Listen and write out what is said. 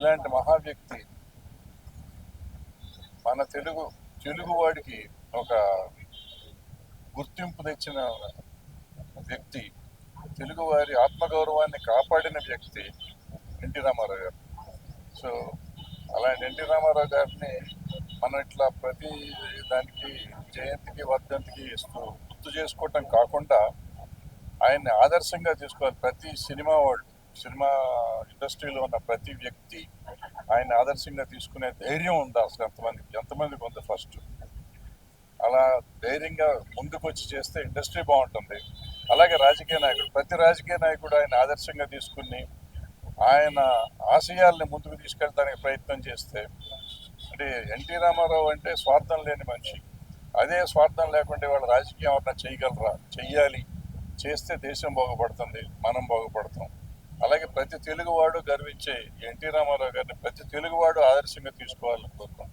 ఇలాంటి మహా వ్యక్తి మన తెలుగువాడికి ఒక గుర్తింపు తెచ్చిన వ్యక్తి, తెలుగువారి ఆత్మగౌరవాన్ని కాపాడిన వ్యక్తి ఎన్టీ రామారావు గారు. సో అలాంటి ఎన్టీ రామారావు గారిని మనం ఇట్లా ప్రతి దానికి జయంతికి వర్ధంతికి ఇస్తూ గుర్తు చేసుకోవటం కాకుండా ఆయన్ని ఆదర్శంగా తీసుకోవాలి. ప్రతి సినిమా ఇండస్ట్రీలో ఉన్న ప్రతి వ్యక్తి ఆయన ఆదర్శంగా తీసుకునే ధైర్యం ఉందా అసలు ఎంతమందికి ఉంది ఫస్ట్. అలా ధైర్యంగా ముందుకు వచ్చి చేస్తే ఇండస్ట్రీ బాగుంటుంది. అలాగే ప్రతి రాజకీయ నాయకుడు ఆయన ఆదర్శంగా తీసుకుని ఆయన ఆశయాల్ని ముందుకు తీసుకెళ్ళడానికి ప్రయత్నం చేస్తే, అంటే ఎన్టీ రామారావు అంటే స్వార్థం లేని మనిషి. అదే స్వార్థం లేకుండా వాళ్ళ రాజకీయం ఎవరన్నా చేయగలరా? చెయ్యాలి. చేస్తే దేశం బాగుపడుతుంది, మనం బాగుపడతాం. అలాగే ప్రతి తెలుగువాడు గర్వించే ఎన్టీ రామారావు గారిని ప్రతి తెలుగువాడు ఆదర్శంగా తీసుకోవాలని కోరుకుంటున్నాను.